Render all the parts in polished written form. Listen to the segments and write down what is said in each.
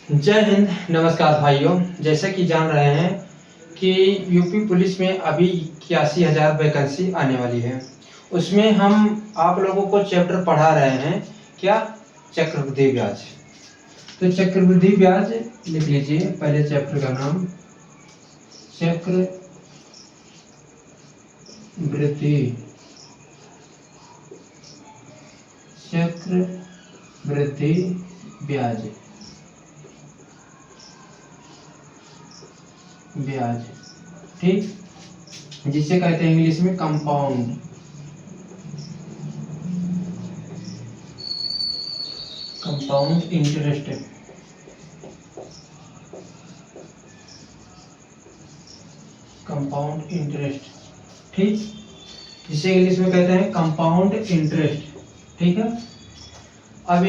जय हिंद। नमस्कार भाइयों। जैसे कि जान रहे हैं कि यूपी पुलिस में अभी 81,000 वैकेंसी आने वाली है। उसमें हम आप लोगों को चैप्टर पढ़ा रहे हैं, क्या? चक्रवृद्धि ब्याज। तो चक्रवृद्धि ब्याज लिख लीजिए, पहले चैप्टर का नाम चक्रवृद्धि ब्याज। ठीक, जिसे कहते हैं इंग्लिश में कंपाउंड इंटरेस्ट। ठीक, जिसे इंग्लिश में कहते हैं कंपाउंड इंटरेस्ट। ठीक है। अब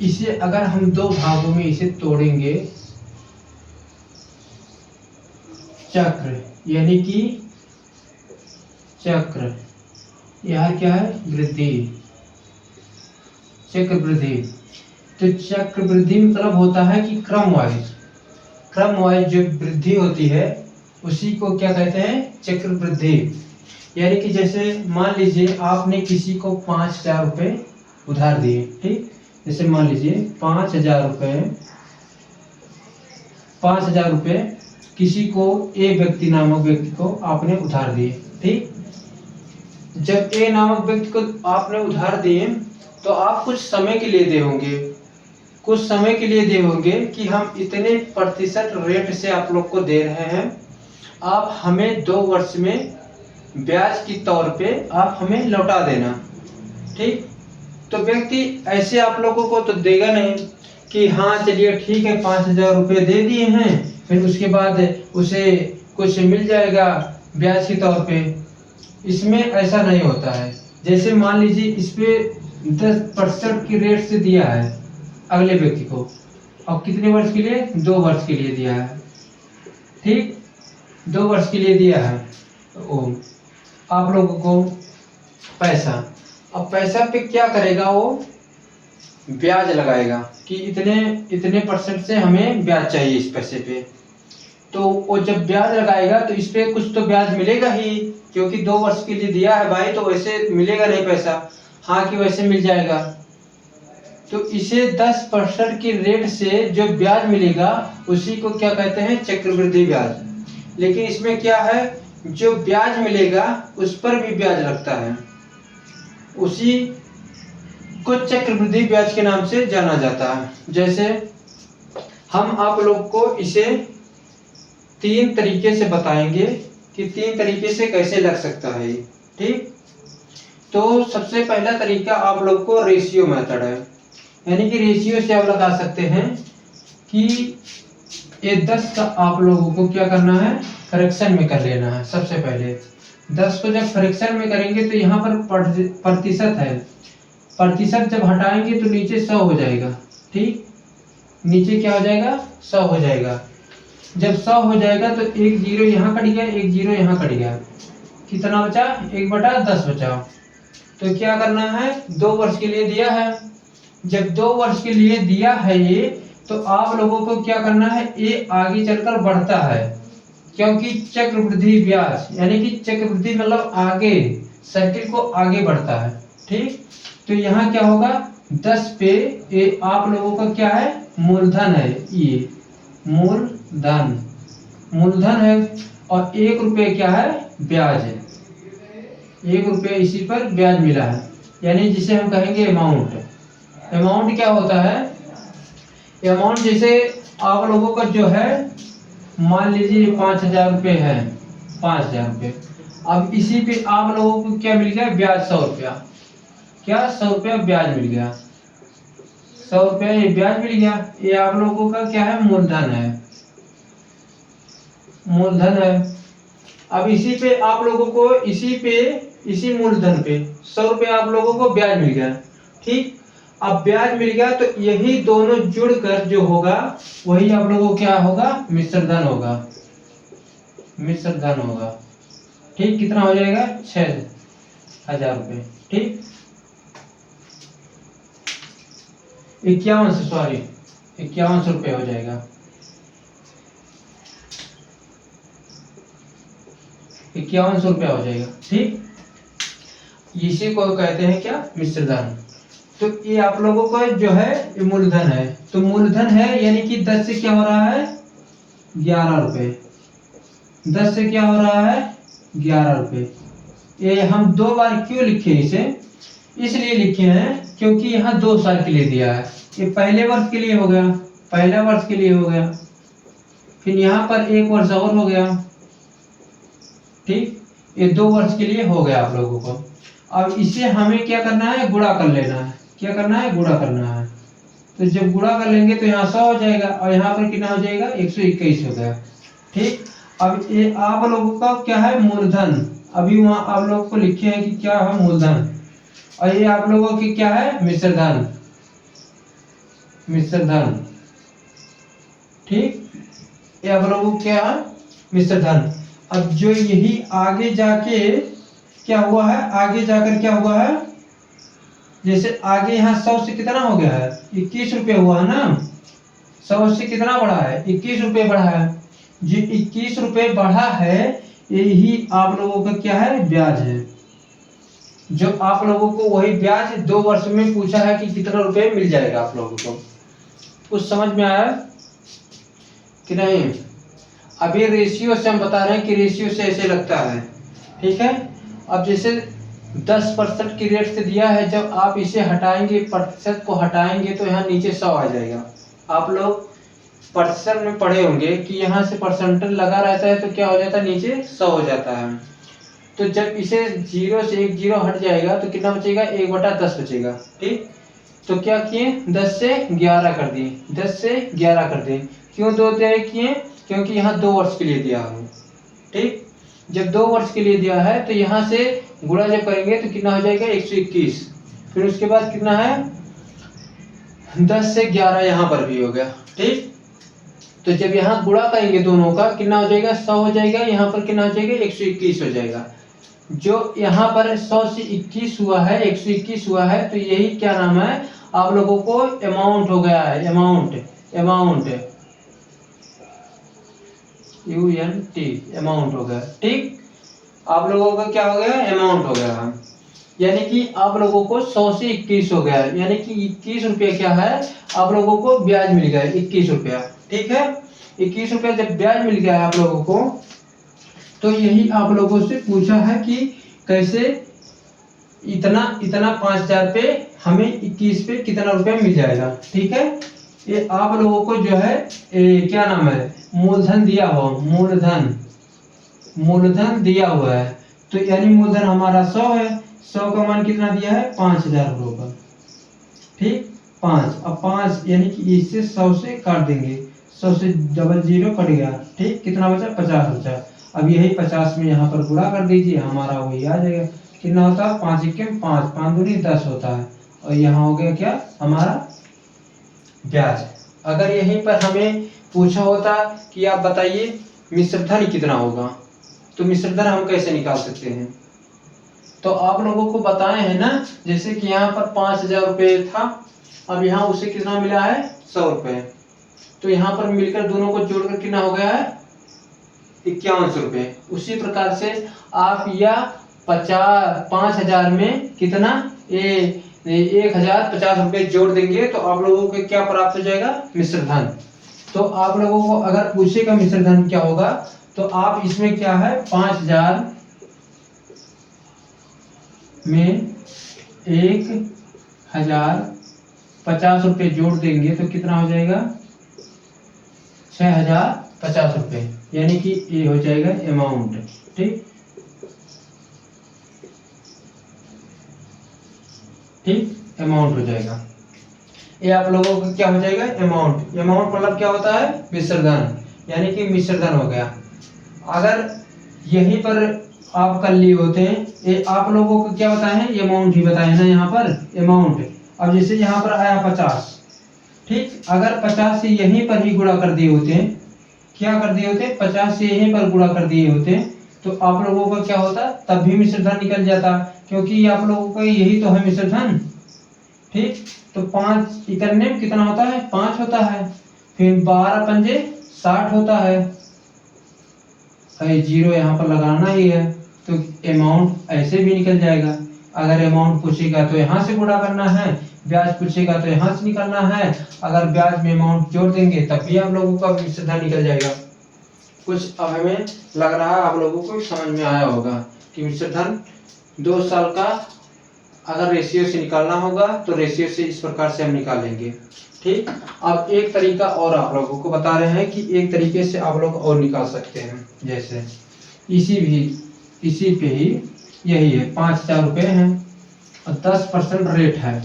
इसे अगर हम दो भागों में इसे तोड़ेंगे, चक्र यानी कि चक्र, यह क्या है? वृद्धि, चक्रवृद्धि। तो चक्रवृद्धि मतलब होता है कि क्रम वाइज जो वृद्धि होती है उसी को क्या कहते हैं? चक्रवृद्धि। यानी कि जैसे मान लीजिए आपने किसी को 5,000 रुपये उधार दिए। ठीक, जैसे मान लीजिए 5,000 रुपये किसी को, ए व्यक्ति नामक व्यक्ति को आपने उधार दिए। ठीक, जब ए नामक व्यक्ति को आपने उधार दिए तो आप कुछ समय के लिए दे होंगे कि हम इतने प्रतिशत रेट से आप लोग को दे रहे हैं, आप हमें 2 वर्ष में ब्याज की तौर पे आप हमें लौटा देना। ठीक, तो व्यक्ति ऐसे आप लोगों को तो देगा नहीं कि हाँ चलिए ठीक है 5,000 रुपये दे दिए हैं, फिर उसके बाद उसे कुछ मिल जाएगा ब्याज के तौर पे। इसमें ऐसा नहीं होता है। जैसे मान लीजिए इस पे 10% की रेट से दिया है अगले व्यक्ति को, और कितने वर्ष के लिए? 2 वर्ष के लिए दिया है। ठीक, 2 वर्ष के लिए दिया है आप लोगों को पैसा। अब पैसा पे क्या करेगा? वो ब्याज लगाएगा कि इतने परसेंट से हमें ब्याज चाहिए इस पैसे पे। तो वो जब ब्याज लगाएगा तो इस पे कुछ तो ब्याज मिलेगा ही, क्योंकि 2 वर्ष के लिए दिया है भाई, तो वैसे मिलेगा नहीं पैसा। हाँ कि वैसे मिल जाएगा। तो इसे 10% की रेट से जो ब्याज मिलेगा उसी को क्या कहते हैं? चक्रवृद्धि ब्याज। लेकिन इसमें क्या है, जो ब्याज मिलेगा उस पर भी ब्याज लगता है, उसी को चक्रवृद्धि ब्याज के नाम से जाना जाता है। जैसे हम आप लोग को इसे 3 तरीके से बताएंगे कि 3 तरीके से कैसे लग सकता है। ठीक, तो सबसे पहला तरीका आप लोग को रेशियो मेथड है, यानी कि रेशियो से आप लगा सकते हैं कि ये 10 का आप लोगों को क्या करना है? फ्रैक्शन में कर लेना है। सबसे पहले 10 को जब फ्रैक्शन में करेंगे तो यहाँ पर प्रतिशत है, प्रतिशत जब हटाएंगे तो नीचे 100 हो जाएगा। ठीक, नीचे क्या हो जाएगा? 100 हो जाएगा। जब 100 हो जाएगा तो एक जीरो यहाँ कट गया, एक जीरो यहाँ कट गया, कितना बचा? 1/10 बचा। तो क्या करना है? 2 वर्ष के लिए दिया है। जब 2 वर्ष के लिए दिया है ये, तो आप लोगों को क्या करना है? ये आगे चलकर बढ़ता है, क्योंकि चक्रवृद्धि ब्याज यानी कि चक्रवृद्धि मतलब आगे, साइकिल को आगे बढ़ता है। ठीक, तो यहाँ क्या होगा? 10 पे ये आप लोगों का क्या है? मूलधन है, ये मूलधन है, और 1 रुपये क्या है? ब्याज है। 1 रुपये इसी पर ब्याज मिला है, यानी जिसे हम कहेंगे अमाउंट क्या होता है? अमाउंट जैसे आप लोगों का जो है, मान लीजिए 5,000 रुपये है, 5,000 रुपये। अब इसी पे आप लोगों को क्या मिल गया? ब्याज 100 रुपया। क्या? 100 रुपया ब्याज मिल गया। 100 रुपया ये ब्याज मिल गया। ये आप लोगों का क्या है? मूलधन है। अब इसी पे आप लोगों को इसी मूलधन पे 100 रुपया आप लोगों को ब्याज मिल गया। ठीक, अब ब्याज मिल गया तो यही दोनों जुड़कर जो होगा वही आप लोगों को क्या होगा? मिश्र धन होगा। ठीक, कितना हो जाएगा? 6,000 रुपये। ठीक, 51 से, सॉरी ₹51 हो जाएगा। 5100 हो जाएगा। ठीक, इसी को कहते हैं क्या, मिश्र धन। तो ये आप लोगों को जो है ये मूलधन है। तो मूलधन है यानी कि 10 से क्या हो रहा है, ₹11। 10 से क्या हो रहा है, ₹11। ये हम 2 बार क्यों लिखे इसे, इसलिए लिखे हैं क्योंकि यहाँ 2 साल के लिए दिया है। ये पहले वर्ष के लिए हो गया, पहला वर्ष के लिए हो गया, फिर यहाँ पर 1 वर्ष और हो गया। ठीक, ये 2 वर्ष के लिए हो गया आप लोगों को। अब इसे हमें क्या करना है, गुणा कर लेना है। क्या करना है, गुणा करना है। तो जब गुणा कर लेंगे तो यहाँ 100 हो जाएगा और यहाँ पर कितना हो जाएगा, 121 हो गया। ठीक, अब ये आप लोगों का क्या है, मूलधन। अभी वहाँ आप लोगों को लिखे हैं कि क्या है, मूलधन। और ये आप लोगों की क्या है, मिश्र धन। मिश्र धन, ठीक, ये आप लोगों को क्या है, मिश्र धन। अब जो यही आगे जाके क्या हुआ है, आगे जाकर क्या हुआ है, जैसे आगे यहाँ 100 से कितना हो गया है, ₹21 हुआ है ना। 100 से कितना बढ़ा है, ₹21 बढ़ा है। जो ₹21 बढ़ा है यही आप लोगों का क्या है, ब्याज है। जो आप लोगों को वही ब्याज 2 वर्ष में पूछा है कि कितना रुपए मिल जाएगा आप लोगों को। कुछ समझ में आया कि नहीं। अब ये रेशियो से हम बता रहे हैं कि रेशियो से ऐसे लगता है। ठीक है, अब जैसे 10% की रेट से दिया है, जब आप इसे हटाएंगे, प्रतिशत को हटाएंगे तो यहाँ नीचे 100 आ जाएगा। आप लोग प्रतिशत में पढ़े होंगे कि यहाँ से परसेंटेज लगा रहता है तो क्या हो जाता है, नीचे 100 हो जाता है। तो जब इसे 0 से 1 0 हट जाएगा तो कितना बचेगा, 1/10 बचेगा। ठीक, तो क्या किए, 10 से 11 कर दिए, 10 से 11 कर दिए। क्यों 2 तरह किए, क्योंकि यहाँ 2 वर्ष के लिए दिया है। ठीक, जब 2 वर्ष के लिए दिया है तो यहाँ से गुणा जब करेंगे तो कितना हो जाएगा, 121। फिर उसके बाद कितना है, 10 से 11 यहाँ पर भी हो गया। ठीक, तो जब यहाँ गुणा करेंगे दोनों का कितना हो जाएगा, 100 हो जाएगा। यहाँ पर कितना हो जाएगा, 121 हो जाएगा। जो यहाँ पर 100 से 21 हुआ है, 121 हुआ है, तो यही क्या नाम है, आप लोगों को अमाउंट हो गया है। अमाउंट, अमाउंट, UNT, अमाउंट हो गया। ठीक, आप लोगों का क्या हो गया, अमाउंट हो गया। यानी कि आप लोगों को 100 से 21 हो गया, यानी कि ₹21 क्या है, आप लोगों को ब्याज मिल गया, ₹21। ठीक है, ₹21 जब ब्याज मिल गया है आप लोगों को, तो यही आप लोगों से पूछा है कि कैसे इतना 5000 पे हमें 21 पे कितना रुपया मिल जाएगा। ठीक है, ये आप लोगों को जो है क्या नाम है, मूलधन दिया हुआ, मूलधन, मूलधन दिया हुआ है। तो यानी मूलधन हमारा 100 है, 100 का मान कितना दिया है, ₹5000 का। ठीक, 5, अब 5 यानी कि इससे 100 से काट देंगे, 100 से 00 कट गया। ठीक, कितना बचा, 50 बचा। अब यही 50 में यहाँ पर गुणा कर दीजिए, हमारा वही आ जाएगा। कितना होता है, 5 1 5, 5 दूनी 10 होता है। और यहाँ हो गया क्या, हमारा ब्याज। अगर यहीं पर हमें पूछा होता कि आप बताइए मिश्रधन कितना होगा, तो मिश्रधन हम कैसे निकाल सकते हैं, तो आप लोगों को बताए हैं ना। जैसे कि यहाँ पर ₹5000 था, अब यहाँ उसे कितना मिला है, ₹100। तो यहाँ पर मिलकर दोनों को जोड़कर कितना हो गया है, ₹51। उसी प्रकार से आप या 5000 में कितना, 1050 जोड़ देंगे तो आप लोगों को क्या प्राप्त हो जाएगा, मिश्रधन। तो आप लोगों को अगर पूछेगा मिश्रधन क्या होगा, तो आप इसमें क्या है, 5000 में 1050 जोड़ देंगे तो कितना हो जाएगा, ₹6050, यानी कि ये हो जाएगा अमाउंट। ठीक, ठीक, अमाउंट हो जाएगा। ये आप लोगों का क्या हो जाएगा, अमाउंट। अमाउंट मतलब क्या होता है, मिश्रधन, यानी कि मिश्रधन हो गया। अगर यहीं पर आप कर लिए होते हैं, ये आप लोगों को क्या बताए हैं, अमाउंट ही बताए हैं ना यहाँ पर, अमाउंट। अब जैसे यहाँ पर आया 50, ठीक, अगर 50 से यहीं पर ही गुणा कर दिए होते हैं, क्या कर दिए होते, 50 से यहीं पर गुणा कर दिए होते, तो आप लोगों का क्या होता, तब भी मिश्रधन निकल जाता, क्योंकि आप लोगों का यही तो है मिश्रधन। ठीक, तो 5 इकन्ने में कितना होता है, 5 होता है। फिर 12 पंजे 60 होता है। जीरो यहाँ पर लगाना ही है, तो अमाउंट ऐसे भी निकल जाएगा। अगर अमाउंट पूछेगा तो यहाँ से गुणा करना है, ब्याज पूछेगा तो यहाँ से निकालना है। अगर ब्याज में अमाउंट जोड़ देंगे तब भी आप लोगों का मिश्र धन निकल जाएगा। कुछ अब हमें लग रहा है आप लोगों को समझ में आया होगा कि मिश्र धन 2 साल का अगर रेशियो से निकालना होगा तो रेशियो से इस प्रकार से हम निकालेंगे। ठीक, अब एक तरीका और आप लोगों को बता रहे हैं कि एक तरीके से आप लोग और निकाल सकते हैं। जैसे इसी पे ही यही है, 5,000 रुपये हैं और 10% रेट है।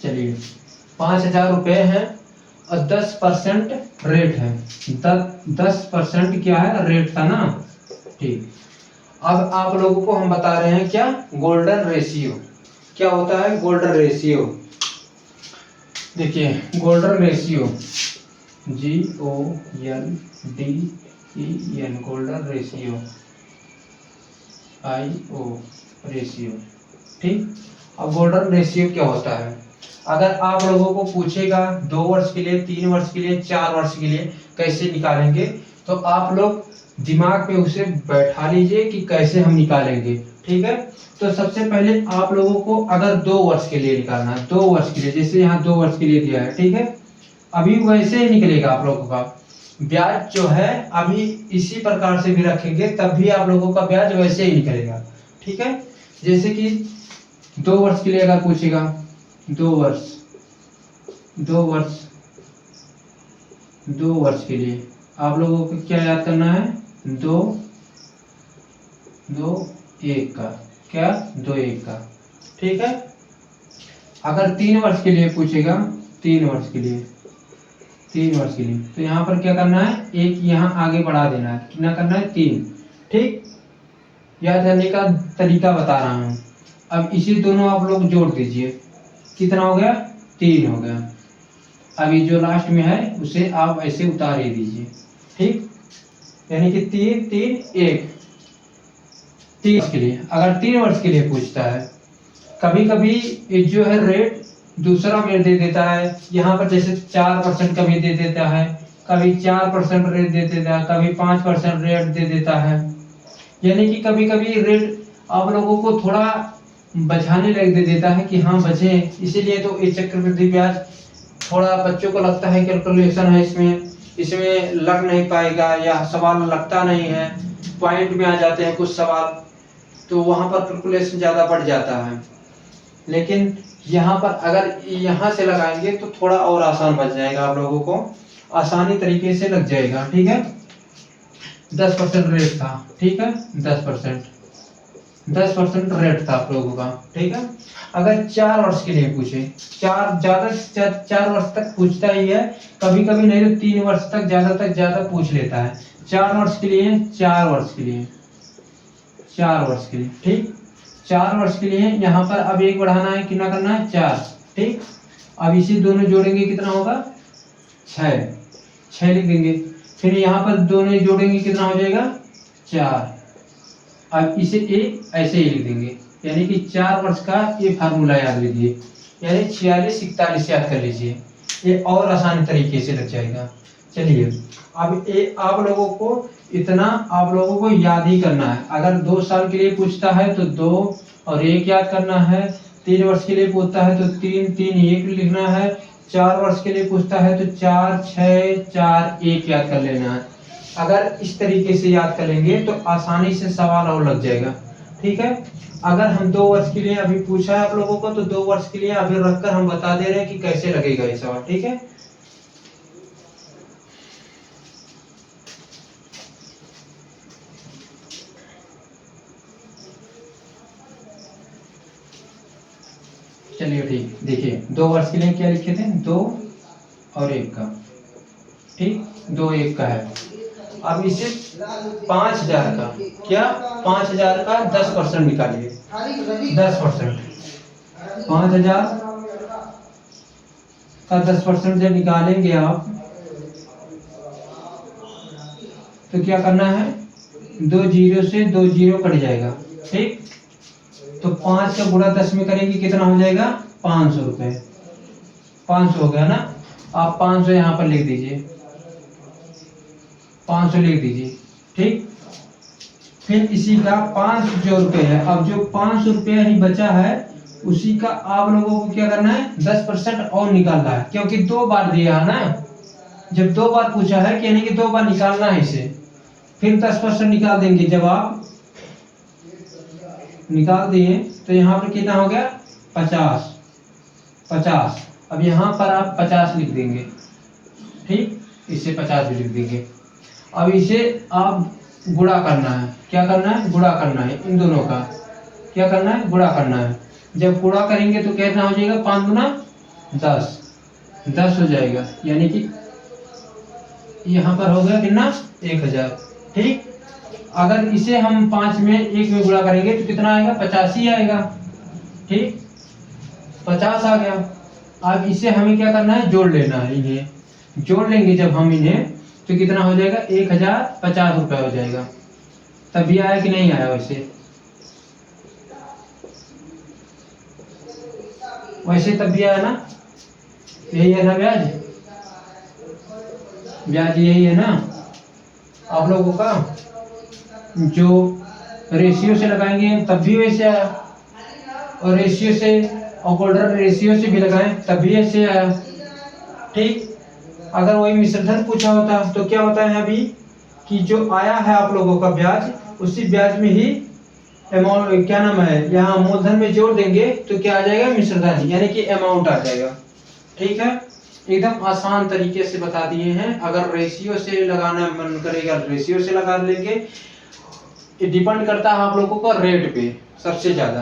चलिए 5,000 रुपये हैं और 10% रेट है। 10% क्या है, रेट था ना। ठीक, अब आप लोगों को हम बता रहे हैं क्या, गोल्डन रेशियो। क्या होता है गोल्डन रेशियो? देखिए golden ratio GOLDEN golden ratio IO ratio. ठीक, अब गोल्डन रेशियो क्या होता है? अगर आप लोगों को पूछेगा 2 वर्ष के लिए, 3 वर्ष के लिए, 4 वर्ष के लिए कैसे निकालेंगे, तो आप लोग दिमाग पे उसे बैठा लीजिए कि कैसे हम निकालेंगे। ठीक है, तो सबसे पहले आप लोगों को अगर 2 वर्ष के लिए निकालना है, 2 वर्ष के लिए, जैसे यहाँ 2 वर्ष के लिए दिया है, ठीक है, अभी वैसे ही निकलेगा आप लोगों का ब्याज जो है। अभी इसी प्रकार से भी रखेंगे तब भी आप लोगों का ब्याज वैसे ही निकलेगा। ठीक है, जैसे कि 2 वर्ष के लिए अगर पूछेगा, 2 वर्ष के लिए आप लोगों को क्या याद करना है, 2 1 का, क्या 2 1 का। ठीक है, अगर 3 वर्ष के लिए पूछेगा, 3 वर्ष के लिए तो यहाँ पर क्या करना है, 1 यहाँ आगे बढ़ा देना है, कितना करना है, 3। ठीक, याद करने का तरीका बता रहा हूँ। अब इसी दोनों आप लोग जोड़ दीजिए, कितना हो गया, 3 हो गया। अभी जो लास्ट में है उसे आप ऐसे उतार ही दीजिए। ठीक, यानी कि 3 3 1। 3 वर्ष के लिए, अगर 3 वर्ष के लिए पूछता है, कभी कभी जो है रेट दूसरा में दे देता है। यहाँ पर जैसे 4% कभी दे देता है, कभी 4% रेट दे देता है, कभी 5% रेट दे देता है। यानी कि कभी कभी रेट आप लोगों को थोड़ा बचाने लग दे देता है कि हाँ बचे। इसीलिए तो ये चक्रवृद्धि ब्याज थोड़ा बच्चों को लगता है कैलकुलेशन है इसमें लग नहीं पाएगा या सवाल लगता नहीं है, पॉइंट में आ जाते हैं कुछ सवाल, तो वहां पर कैलकुलेशन ज़्यादा बढ़ जाता है। लेकिन यहाँ पर अगर यहाँ से लगाएंगे तो थोड़ा और आसान बच जाएगा, आप लोगों को आसानी तरीके से लग जाएगा। ठीक है, 10% रेट था। ठीक है, 10% रेट था आप लोगों का। ठीक है, अगर 4 वर्ष के लिए पूछे, 4 वर्ष तक पूछता ही है, कभी कभी नहीं तो 3 वर्ष तक ज्यादा पूछ लेता है। 4 वर्ष के लिए, 4 वर्ष के लिए, ठीक, 4 वर्ष के लिए यहाँ पर अब 1 बढ़ाना है, कितना करना है, 4। ठीक, अब इसे दोनों जोड़ेंगे कितना होगा, 6 लिख देंगे। फिर यहाँ पर दोनों जोड़ेंगे कितना हो जाएगा, 4। अब इसे एक ऐसे ही लिख देंगे, यानी कि 4 वर्ष का ये फार्मूला याद लीजिए, यानी 46 41 याद कर लीजिए, ये और आसान तरीके से लग जाएगा। चलिए अब ये आप लोगों को इतना आप लोगों को याद ही करना है। अगर 2 साल के लिए पूछता है तो 2 और 1 याद करना है, 3 वर्ष के लिए पूछता है तो 3 3 1 लिखना है, 4 वर्ष के लिए पूछता है तो 4 6 4 1 याद कर लेना है। अगर इस तरीके से याद करेंगे तो आसानी से सवाल और लग जाएगा। ठीक है, अगर हम 2 वर्ष के लिए अभी पूछा है आप लोगों को, तो 2 वर्ष के लिए अभी रखकर हम बता दे रहे हैं कि कैसे लगेगा ये सवाल। ठीक है, चलिए ठीक, देखिए 2 वर्ष के लिए क्या लिखे थे, 2 और 1 का। ठीक, 2 1 का है। अब इसे 5,000 का, क्या 5,000 का 10% निकालिए, 10%। 5,000 का 10% जब निकालेंगे आप तो क्या करना है, 2 जीरो से 2 जीरो कट जाएगा, ठीक। तो 5 का गुणा 10 में करेंगे कितना हो जाएगा, 500 रुपए। 500 हो गया ना, आप 500 यहाँ पर लिख दीजिए, 500 लिख दीजिए, ठीक। फिर इसी का 500 जो रुपये है, अब जो 500 रुपया ही बचा है उसी का आप लोगों को क्या करना है, 10% और निकालना है, क्योंकि 2 बार दिया है ना। जब 2 बार पूछा है, यानी कि 2 बार निकालना है इसे, फिर 10% निकाल देंगे। जब आप निकाल दिए तो यहाँ पर कितना हो गया, 50। अब यहाँ पर आप 50 लिख देंगे, ठीक, इसे 50 भी लिख देंगे। अब इसे आप गुणा करना है, क्या करना है, गुणा करना है, इन दोनों का क्या करना है, गुणा करना है। जब गुणा करेंगे तो कितना हो जाएगा, 5 गुना 10 हो जाएगा, यानी कि यहाँ पर हो गया कितना, 1000, ठीक। अगर इसे हम 5 में 1 में गुणा करेंगे तो कितना आएगा, 50 ही आएगा, ठीक, 50 आ गया। अब इसे हमें क्या करना है, जोड़ लेना है, इन्हें जोड़ लेंगे जब हम इन्हें तो कितना हो जाएगा, 1050 रुपये हो जाएगा। तभी आया कि नहीं आया, वैसे तब भी आया ना, यही है ना ब्याज, ब्याज यही है ना आप लोगों का। जो रेशियो से लगाएंगे तब भी वैसे आया, और रेशियो से और गोल्डन रेशियो से भी लगाएं तब भी ऐसे आया, ठीक। अगर वही मिश्र धन पूछा होता तो क्या होता है अभी कि जो आया है आप लोगों का ब्याज, उसी ब्याज में ही अमाउंट क्या नाम है, यहाँ मूलधन में जोड़ देंगे तो क्या आ जाएगा, मिश्र धन, यानी कि अमाउंट आ जाएगा, ठीक है। एकदम आसान तरीके से बता दिए हैं। अगर रेशियो से लगाना मन करेगा रेशियो से लगा लेंगे, ये डिपेंड करता है आप लोगों का रेट पे सबसे ज्यादा।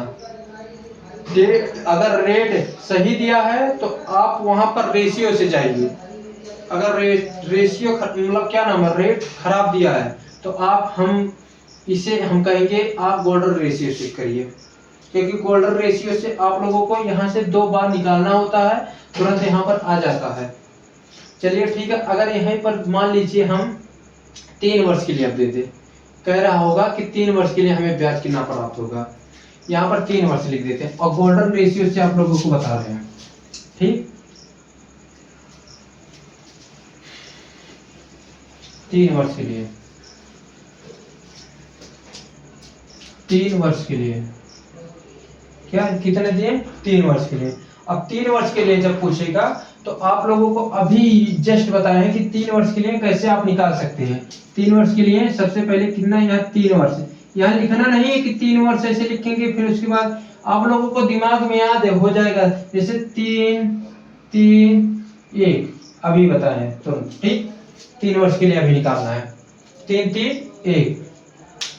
अगर रेट सही दिया है तो आप वहां पर रेशियो से जाइए। अगर रेशियो मतलब क्या नाम है, रेट खराब दिया है तो हम कहेंगे आप गोल्डन रेशियो से करिए, क्योंकि गोल्डन रेशियो से आप लोगों को यहाँ से 2 बार निकालना होता है, तुरंत यहाँ पर आ जाता है। चलिए ठीक है, अगर यहीं पर मान लीजिए हम 3 वर्ष के लिए अब दे दे, कह रहा होगा कि 3 वर्ष के लिए हमें ब्याज कितना प्राप्त होगा, यहाँ पर 3 वर्ष लिख देते हैं और गोल्डन रेशियो से आप लोगों को बता रहे हैं, ठीक। 3 वर्ष के लिए, 3 वर्ष के लिए क्या कितने दिए, 3 वर्ष के लिए। अब 3 वर्ष के लिए जब पूछेगा तो आप लोगों को अभी जस्ट बताया है कि 3 वर्ष के लिए कैसे आप निकाल सकते हैं। 3 वर्ष के लिए सबसे पहले कितना, यहाँ 3 वर्ष, यहाँ लिखना नहीं है कि 3 वर्ष ऐसे लिखेंगे, फिर उसके बाद आप लोगों को दिमाग में याद हो जाएगा, जैसे 3 3 1 अभी बताए तो, ठीक। 3 वर्ष के लिए अभी निकालना है, 3 3 1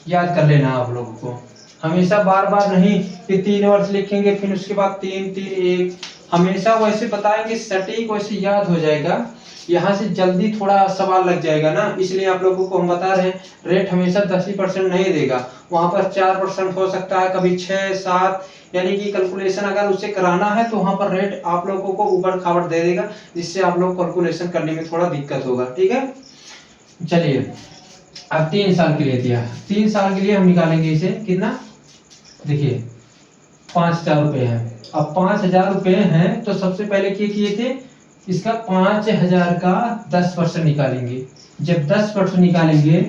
याद कर लेना आप लोगों को। हमेशा बार बार नहीं कि 3 वर्ष लिखेंगे फिर उसके बाद 3 3 1, हमेशा वैसे बताएंगे सटीक, वैसे याद हो जाएगा। यहाँ से जल्दी थोड़ा सवाल लग जाएगा ना, इसलिए आप लोगों को हम बता रहे हैं रेट हमेशा 10% नहीं देगा, वहां पर 4% हो सकता है, कभी 6 7, यानी कि कैलकुलेशन अगर उसे कराना है तो वहां पर रेट आप लोगों को ऊपर खावट दे देगा, जिससे आप लोग कैलकुलेशन करने में थोड़ा दिक्कत होगा, ठीक है। चलिए अब 3 साल के लिए दिया, 3 साल के लिए हम निकालेंगे इसे कितना, देखिए 5,000 रुपये है। अब 5,000 रुपये हैं तो सबसे पहले क्या किए थे, इसका 5,000 का 10% निकालेंगे। जब 10% निकालेंगे,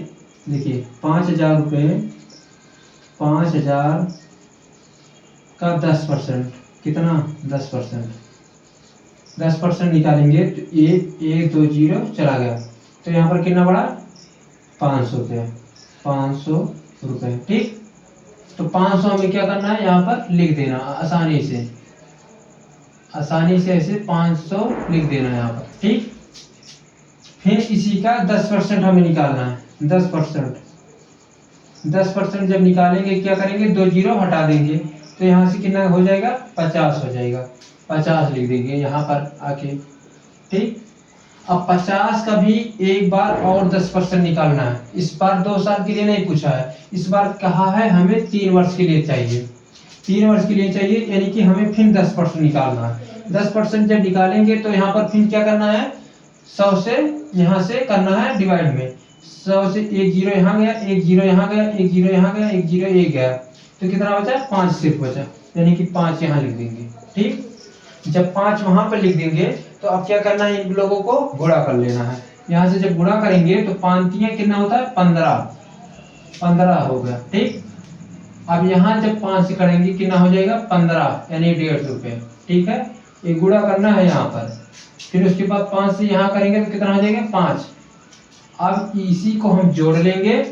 देखिए 5,000 रुपये, 5,000 का 10% कितना, 10% निकालेंगे तो 1 2 0 चला गया, तो यहाँ पर कितना बढ़ा, 500 रुपये, 500 रुपये, ठीक। तो 500 हमें क्या करना है, यहाँ पर लिख देना आसानी से ऐसे 500 लिख देना यहाँ पर, ठीक। फिर इसी का 10% हमें निकालना है, 10% जब निकालेंगे क्या करेंगे, 2 जीरो हटा देंगे तो यहाँ से कितना हो जाएगा, 50 हो जाएगा, 50 लिख देंगे यहाँ पर आके, ठीक। अब 50 का भी एक बार और 10% निकालना है। इस बार 2 साल के लिए नहीं पूछा है, इस बार कहा है हमें 3 वर्ष के लिए चाहिए, 3 वर्ष के लिए चाहिए, यानी कि हमें फिर 10% निकालना है। 10% जब निकालेंगे तो यहाँ पर फिर क्या करना है, 100 से यहाँ से करना है डिवाइड में, 100 से एक जीरो यहाँ गया, एक जीरो यहाँ गया, एक जीरो यहाँ गया, एक जीरो एक गया, तो कितना बचा, 5 सिर्फ बचा, यानी कि 5 यहाँ लिख देंगे। ठीक, जब 5 वहां पर लिख देंगे तो अब क्या करना है, इन लोगों को गुणा कर लेना है। यहाँ से जब गुणा करेंगे तो 5 कितना होता है, 15 हो गया। ठीक, अब यहाँ जब 5 से करेंगे कितना हो जाएगा, 15 यानी 150 रुपये। ठीक है, ये गुणा करना है यहाँ पर, फिर उसके बाद 5 से यहाँ करेंगे तो कितना हो जाएगा, 5। अब इसी को हम जोड़ लेंगे,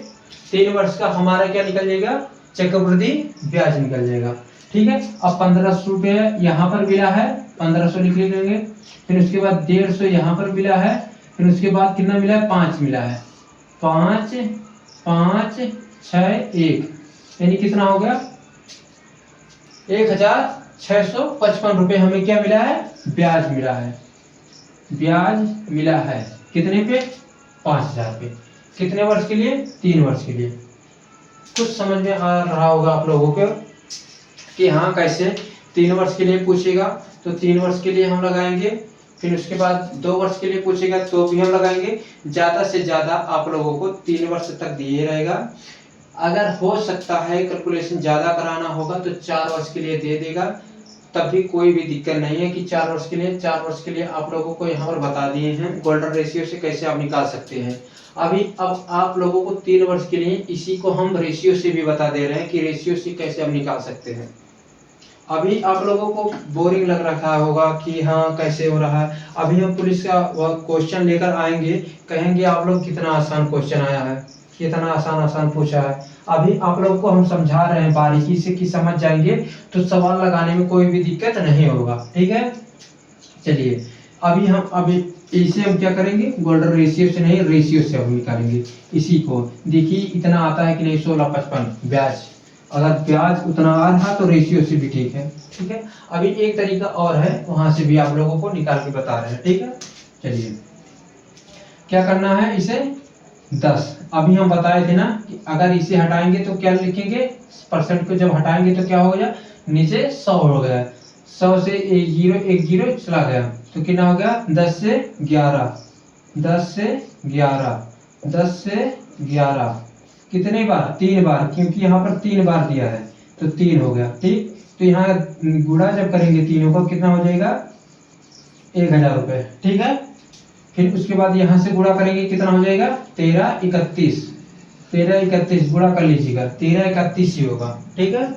3 वर्ष का हमारा क्या निकल जाएगा, चक्रवृद्धि ब्याज निकल जाएगा। ठीक है, अब 1500 रुपये यहाँ पर मिला है, 1500 लिख लेंगे, फिर उसके बाद 150 यहाँ पर मिला है, फिर उसके बाद कितना मिला है, 5 मिला है, 5 5 6 1, यानी कितना हो गया, 1655 रुपये हमें क्या मिला है, ब्याज मिला है। ब्याज मिला है कितने पे, 5000 पे। कितने वर्ष के लिए, 3 वर्ष के लिए। कुछ समझ में आ रहा होगा आप लोगों को कि हाँ कैसे 3 वर्ष के लिए पूछेगा तो 3 वर्ष के लिए हम लगाएंगे, फिर उसके बाद 2 वर्ष के लिए पूछेगा तो भी हम लगाएंगे। ज़्यादा से ज़्यादा आप लोगों को 3 वर्ष तक दिए रहेगा। अगर हो सकता है कैलकुलेशन ज़्यादा कराना होगा तो 4 वर्ष के लिए दे देगा, तब भी कोई भी दिक्कत नहीं है कि 4 वर्ष के लिए। 4 वर्ष के लिए आप लोगों को यहाँ पर बता दिए हैं गोल्डन रेशियो से कैसे आप निकाल सकते हैं। अब आप लोगों को 3 वर्ष के लिए इसी को हम रेशियो से भी बता दे रहे हैं कि रेशियो से कैसे आप निकाल सकते हैं। अभी आप लोगों को बोरिंग लग रहा होगा कि हाँ कैसे हो रहा है। अभी हम पुलिस का क्वेश्चन लेकर आएंगे, कहेंगे आप लोग कितना आसान क्वेश्चन आया है, कितना आसान पूछा है। अभी आप लोगों को हम समझा रहे हैं बारीकी से कि समझ जाएंगे तो सवाल लगाने में कोई भी दिक्कत नहीं होगा। ठीक है, चलिए अभी इसे हम क्या करेंगे, गोल्डन रेशियो से नहीं रेशियो से हम निकालेंगे इसी को। देखिए इतना आता है कि नहीं, 1655 ब्याज। अगर ब्याज उतना आ रहा तो रेशियो से भी ठीक है। ठीक है, अभी एक तरीका और है, वहां से भी आप लोगों को निकाल के बता रहे हैं। ठीक है, चलिए क्या करना है, इसे 10 अभी हम बताए थे ना कि अगर इसे हटाएंगे तो क्या लिखेंगे, परसेंट को जब हटाएंगे तो क्या हो गया, नीचे 100 हो गया, 100 से एक जीरो चला गया तो कितना हो गया, 10 से 11, 10 से 11, 10 से 11, कितने बार, 3 बार, क्योंकि यहाँ पर 3 बार दिया है तो 3 हो गया। ठीक, तो यहाँ गुणा जब करेंगे तीनों को कितना हो जाएगा, 1000 रुपये। ठीक है, फिर उसके बाद यहाँ से गुणा करेंगे कितना हो जाएगा, 13 31 गुणा कर लीजिएगा, 13 31 ही होगा। ठीक है,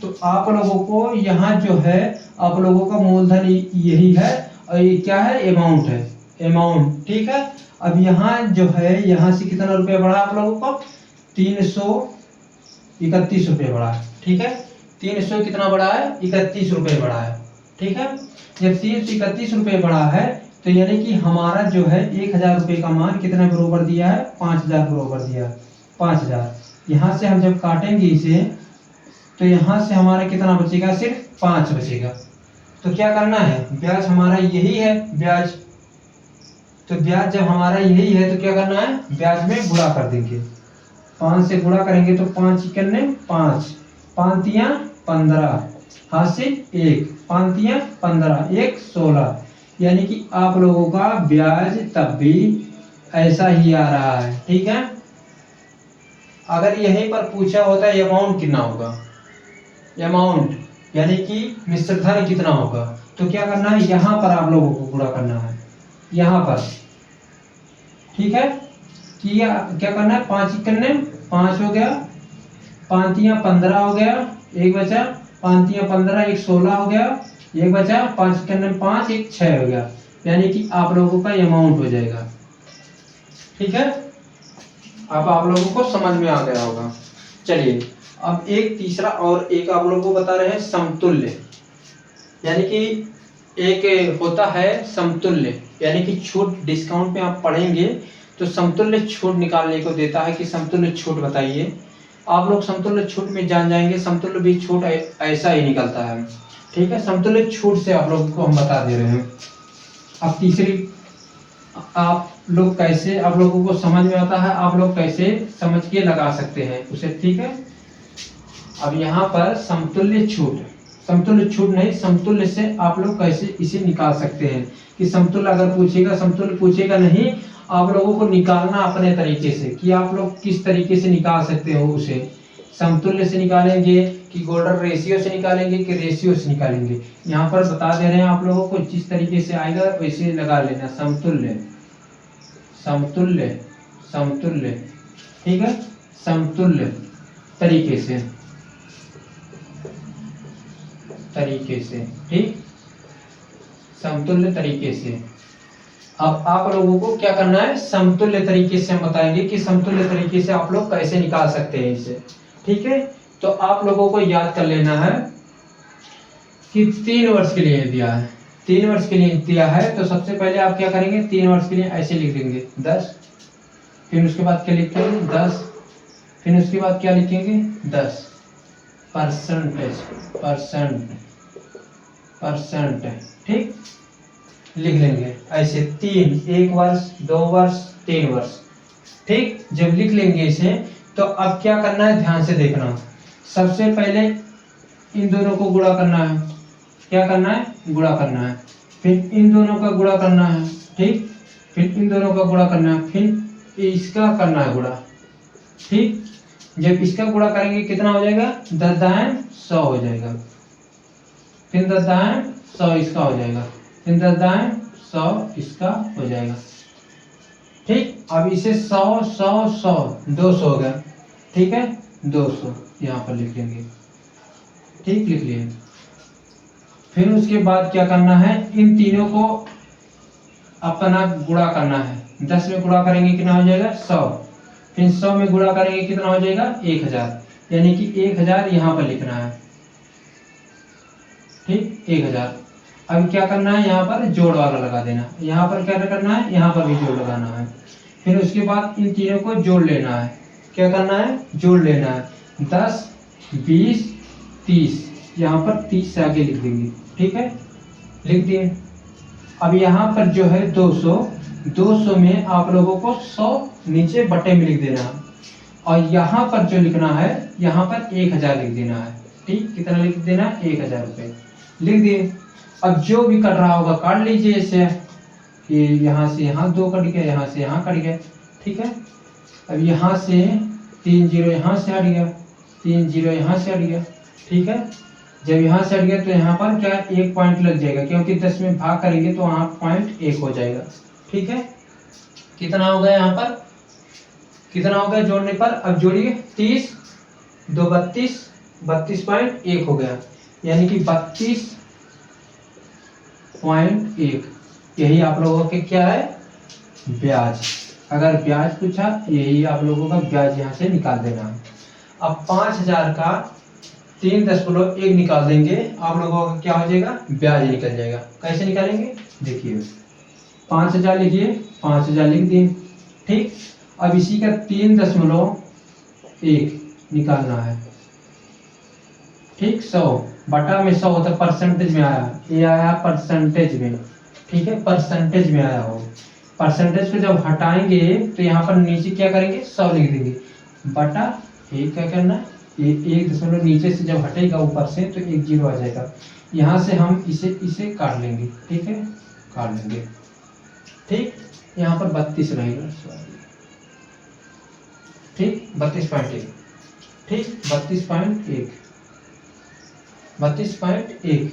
तो आप लोगों को यहाँ जो है आप लोगों का मूलधन यही है और ये क्या है, अमाउंट है, अमाउंट। ठीक है, अब यहाँ जो है यहाँ से कितना रुपया बढ़ा आप लोगों को, 331 रुपये बढ़ा है। ठीक है, 300 कितना बढ़ा है, 31 रुपये बढ़ा है। ठीक है, जब 331 रुपये बढ़ा है तो यानी कि हमारा जो है 1000 रुपये का मान कितना बरोबर दिया है, 5000 बरोबर दिया है, 5000। यहाँ से हम जब काटेंगे इसे तो यहाँ से हमारा कितना बचेगा, सिर्फ 5 बचेगा। तो क्या करना है, ब्याज हमारा यही है, ब्याज, तो ब्याज जब हमारा यही है तो क्या करना है, ब्याज में गुणा कर देंगे। 5 से गुणा करेंगे तो 5 इक्यानवे 5, 5 तिया 15, हाथ से 1, 5 तिया 15, 1 16, यानी कि आप लोगों का ब्याज तब भी ऐसा ही आ रहा है। ठीक है, अगर यहीं पर पूछा होता है अमाउंट कितना होगा, अमाउंट यानी कि मिश्र धन कितना होगा, तो क्या करना है, यहाँ पर आप लोगों को गुणा करना है, यहाँ पर। ठीक है, क्या करना है, 5 इक्यानवे 5 हो गया, 5 तिया 15 हो गया, एक बचा, 5 तिया 15, 1 16 हो गया, एक बचा, 5 इक्यानवे 5, 1 6 हो गया, यानी कि आप लोगों का अमाउंट हो जाएगा। ठीक है, अब आप लोगों को समझ में आ गया होगा। चलिए अब एक तीसरा और एक आप लोगों को बता रहे हैं समतुल्य, यानी कि एक होता है समतुल्य, यानी कि छूट, डिस्काउंट में आप पढ़ेंगे तो समतुल्य छूट निकालने को देता है कि समतुल्य छूट बताइए। आप लोग समतुल्य छूट में जान जाएंगे, समतुल्य भी छूट ऐसा ही निकलता है। ठीक है, समतुल्य छूट से आप लोगों को हम बता दे रहे हैं। अब आप लोग कैसे, आप लोगों को समझ में आता है, आप लोग कैसे समझ के लगा सकते हैं उसे, ठीक है। अब यहाँ पर समतुल्य छूट, समतुल्य छूट नहीं, समतुल्य से आप लोग कैसे इसे निकाल सकते हैं कि समतुल्य अगर पूछेगा, समतुल्य पूछेगा नहीं, आप लोगों को निकालना अपने तरीके से कि आप लोग किस तरीके से निकाल सकते हो उसे। समतुल्य से निकालेंगे कि गोल्डन रेशियो से निकालेंगे कि रेशियो से निकालेंगे, यहाँ पर बता दे रहे हैं आप लोगों को, जिस तरीके से आएगा वैसे लगा लेना। समतुल्य, समतुल्य, समतुल्य, ठीक है, समतुल्य तरीके से, तरीके से, ठीक, समतुल्य तरीके से। अब आप लोगों को क्या करना है, समतुल्य तरीके से हम बताएंगे कि समतुल्य तरीके से आप लोग कैसे निकाल सकते हैं इसे, ठीक है। तो आप लोगों को याद कर लेना है कि 3 वर्ष के लिए दिया है, 3 वर्ष के लिए दिया है, तो सबसे पहले आप क्या करेंगे, 3 वर्ष के लिए ऐसे लिख देंगे 10, फिर उसके बाद क्या लिखेंगे 10, फिर उसके बाद क्या लिखेंगे 10 परसेंटेज, परसेंट, ठीक, लिख लेंगे ऐसे 3, 1 वर्ष, 2 वर्ष, 3 वर्ष, ठीक। जब लिख लेंगे इसे, तो अब क्या करना है, ध्यान से देखना। सबसे पहले इन दोनों को गुणा करना है, क्या करना है, गुणा करना है, फिर इन दोनों का गुणा करना है, ठीक, फिर इन दोनों का गुणा करना है, फिर इसका करना है गुणा, ठीक। जब इसका गुणा करेंगे कितना हो जाएगा, 10 दाएं 100 हो जाएगा, फिर 10 दाएं 100 इसका हो जाएगा, फिर 10 दाएं 100 इसका हो जाएगा, ठीक। अब इसे 100 100 100 200 हो गया, ठीक है, 200 यहाँ पर लिख लेंगे, ठीक, लिख लिए। फिर उसके बाद क्या करना है, इन तीनों को अपना गुणा करना है, 10 में गुणा करेंगे कितना हो जाएगा 100, फिर 100 में गुणा करेंगे कितना हो जाएगा 1000, यानी कि 1000 यहाँ पर लिखना है, ठीक, 1000। अब क्या करना है, यहाँ पर जोड़ वाला लगा देना, यहाँ पर क्या करना है, यहाँ पर भी जोड़ लगाना है। फिर उसके बाद इन तीनों को जोड़ लेना है, क्या करना है, जोड़ लेना है, 10 20 30, यहाँ पर 30 से आगे लिख देंगे, ठीक है, लिख दिए। अब यहाँ पर जो है 200, 200 में आप लोगों को 100 नीचे बटे में लिख देना है, और यहाँ पर जो लिखना है, यहाँ पर 1000 लिख देना है, ठीक, कितना लिख देना, 1000 रुपये लिख दिए। अब जो भी कट रहा होगा काट लीजिए इसे, कि यहाँ से यहाँ 2 कट गया, यहाँ से यहाँ कट गया, ठीक है। अब यहाँ से 3 0 यहाँ से हट गया, 3 0 यहाँ से हट गया, ठीक है। जब यहाँ से हट गया तो यहाँ पर क्या 1 पॉइंट लग जाएगा, क्योंकि 10 में भाग करेंगे तो वहाँ पॉइंट 1 हो जाएगा, ठीक है। कितना हो गया यहाँ पर, कितना हो गया जोड़ने पर, अब जोड़िए 30 2 32, 32.1 हो गया, यानी कि 32.1। यही आप लोगों के क्या है, ब्याज। अगर ब्याज पूछा, यही आप लोगों का ब्याज यहाँ से निकाल देना। अब 5000 का 3.1 निकाल देंगे, आप लोगों का क्या हो जाएगा, ब्याज निकल जाएगा। कैसे निकालेंगे, देखिए 5000 लिखिए, 5000 लिख दिए, ठीक। अब इसी का 3.1 निकालना है, ठीक, 100 बटा में 100 होता है, परसेंटेज में आया, ये आया परसेंटेज में, ठीक है, परसेंटेज में आया हो। परसेंटेज को जब हटाएंगे तो यहाँ पर नीचे क्या करेंगे, 100 लिख देंगे, बटा 1 क्या करना, ये 1 दशमलव नीचे से जब हटेगा ऊपर से तो 1 0 आ जाएगा। यहाँ से हम इसे काट लेंगे, ठीक है, काट लेंगे, ठीक। यहाँ पर 32 रहेगा, ठीक, 32.1, ठीक, 32.1,